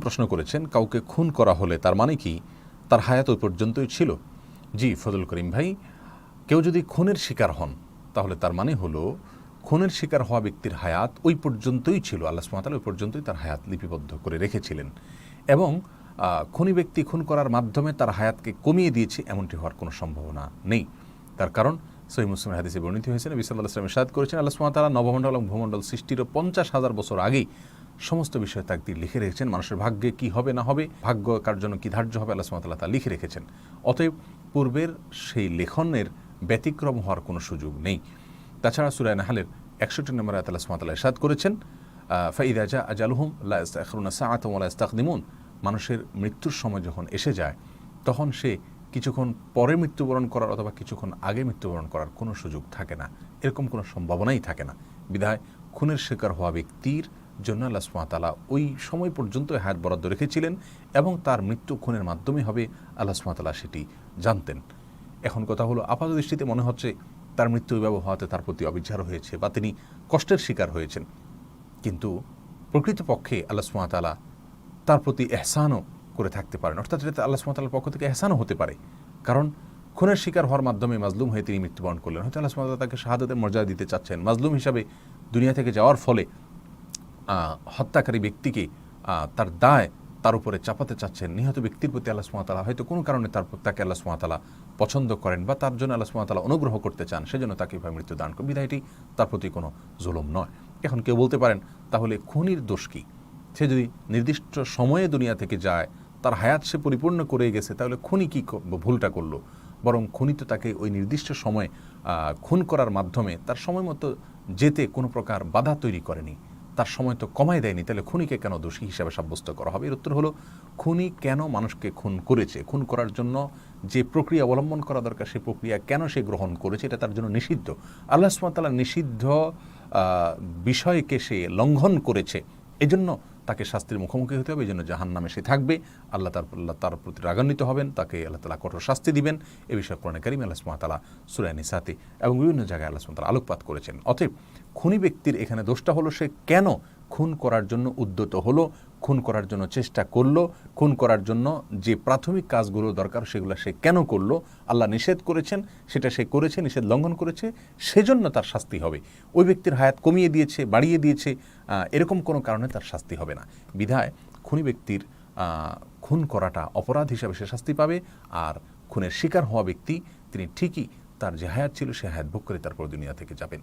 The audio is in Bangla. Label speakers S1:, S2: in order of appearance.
S1: প্রশ্ন করেছেন, কাউকে খুন করা হলে তার মানে কি তার হায়াত ওই পর্যন্তই ছিল? জি ফজল করিম ভাই, কেউ যদি খুনের শিকার হন তাহলে তার মানে হলো খুনের শিকার হওয়া ব্যক্তির হায়াত ওই পর্যন্তই ছিল, আল্লাহ সুবহানাহু ওয়া তাআলা ওই পর্যন্তই তার হায়াত লিপিবদ্ধ করে রেখেছিলেন। এবং খুনি ব্যক্তি খুন করার মাধ্যমে তার হায়াতকে কমিয়ে দিয়েছে এমনটি হওয়ার কোনো সম্ভাবনা নেই। তার কারণ সহিহ মুসলিমের হাদিসে বর্ণিত হয়েছে, নবী সাল্লাল্লাহু আলাইহি ওয়াসাল্লাম ইরশাদ করেছেন, আল্লাহ সুবহানাহু ওয়া তাআলা নবমণ্ডল এবং ভূমণ্ডল সৃষ্টির 50,000 বছর আগেই সমস্ত বিষয়ে তাকদীর লিখে রেখেছেন। মানুষের ভাগ্যে কি হবে না হবে, ভাগ্য কার জন্য কি ধার্য হবে, আল্লাহ সুবহানাহু ওয়া তাআলা তা লিখে রেখেছেন। অতএব পূর্বের সেই লেখনের ব্যতিক্রম হওয়ার কোনো সুযোগ নেই। তাছাড়া সূরা নাহলের 61 নম্বর আয়াতে আল্লাহ সুবহানাহু ওয়া তাআলা ইরশাদ করেছেন, ফাইযা জাআ আজালুহুম লা ইস্তাখিরুনা সাআতান ওয়া লা ইস্তাকদিমুন। মানুষের মৃত্যুর সময় যখন এসে যায় তখন সে কিছুক্ষণ পরে মৃত্যুবরণ করার অথবা কিছুক্ষণ আগে মৃত্যুবরণ করার কোনো সুযোগ থাকে না, এরকম কোনো সম্ভাবনাই থাকে না। বিধায় খুনের শিকার হওয়া ব্যক্তির জন্য আল্লাহ সুবহানাহু ওয়া তাআলা ওই সময় পর্যন্ত হায়াত বরাদ্দ রেখেছিলেন এবং তার মৃত্যু খুনের মাধ্যমে হবে, আল্লাহ সুবহানাহু ওয়া তাআলা সেটি জানতেন। এখন কথা হলো, আপাত দৃষ্টিতে মনে হচ্ছে তার মৃত্যু ওইভাবে হওয়াতে তার প্রতি অবিচার হয়েছে বা তিনি কষ্টের শিকার হয়েছেন, কিন্তু প্রকৃতপক্ষে আল্লাহ সুবহানাহু ওয়া তাআলা তার প্রতি এহসানও করে থাকতে পারেন, অর্থাৎ এটা আল্লাহ সুবহানাহু ওয়া তাআলার পক্ষ থেকে এহসানও হতে পারে। কারণ খুনের শিকার হওয়ার মাধ্যমে মাজলুম হয়ে তিনি মৃত্যুবরণ করলেন, হয়তো আল্লাহ সুবহানাহু ওয়া তাআলা তাকে শাহাদাতের মর্যাদা দিতে চাচ্ছেন। মাজলুম হিসাবে দুনিয়া থেকে যাওয়ার ফলে হত্যাকারী ব্যক্তিকে তার দায় তার উপরে চাপাতে চাচ্ছেন। নিহত ব্যক্তির প্রতি আল্লাহ সুবহানাহু ওয়া তাআলা হয়তো কোনো কারণে তাকে আল্লাহ সুবহানাহু ওয়া তাআলা পছন্দ করেন বা তার জন্য আল্লাহ সুবহানাহু ওয়া তাআলা অনুগ্রহ করতে চান, সেজন্য তাকে এভাবে মৃত্যু দান করেন। বিধায় এটি তার প্রতি কোনো জুলুম নয়। এখন কেউ বলতে পারেন, তাহলে খুনির দোষ কি? সে যদি নির্দিষ্ট সময়ে দুনিয়া থেকে যায়, তার হায়াত সে পরিপূর্ণ করে গেছে, তাহলে খুনি কি ভুলটা করলো? বরং খুনি তো তাকে ওই নির্দিষ্ট সময়ে খুন করার মাধ্যমে তার সময় মতো যেতে কোনো প্রকার বাধা তৈরি করেনি, তার সময় তো কমায় দেয়নি, তাহলে খুনিকে কেন দোষী হিসাবে সাব্যস্ত করা হবে? এর উত্তর হলো, খুনি কেন মানুষকে খুন করেছে, খুন করার জন্য যে প্রক্রিয়া অবলম্বন করা দরকার সেই প্রক্রিয়া কেন সে গ্রহণ করেছে, এটা তার জন্য নিষিদ্ধ। আল্লাহ সুবহানাহু ওয়া তাআলা নিষিদ্ধ বিষয়কে সে লঙ্ঘন করেছে, এজন্য তাকে শাস্তির মুখোমুখি হতে হবে, এই জন্য জাহান্নামে সে থাকবে। আল্লাহ তার প্রতি রাগান্বিত হবেন, তাকে আল্লাহ তাআলা কঠোর শাস্তি দিবেন। এ বিষয়ে কোরআনে কারিমে আল্লাহ সুবহানাহু ওয়া তাআলা সূরা নিসাতে এবং বিভিন্ন জায়গায় আল্লাহ সুবহানাহু ওয়া তাআলা আলোকপাত করেছেন। অতএব খুনি ব্যক্তির এখানে দোষটা হলো, সে কেন খুন করার জন্য উদ্যত হলো, খুন করার জন্য চেষ্টা করলো, খুন করার জন্য যে প্রাথমিক কাজগুলো দরকার সেগুলো সে কেন করলো? আল্লাহ নিষেধ করেছেন, সেটা সে করেছে, নিষেধ লঙ্ঘন করেছে, সেজন্য তার শাস্তি হবে। ওই ব্যক্তির হায়াত কমিয়ে দিয়েছে, বাড়িয়ে দিয়েছে, এরকম কোনো কারণে তার শাস্তি হবে না। বিধায় খুনি ব্যক্তির খুন করাটা অপরাধ হিসাবে সে শাস্তি পাবে, আর খুনের শিকার হওয়া ব্যক্তি তিনি ঠিকই তার যে হায়াত ছিল সে হায়াত ভোগ করে তারপর দুনিয়া থেকে যাবেন।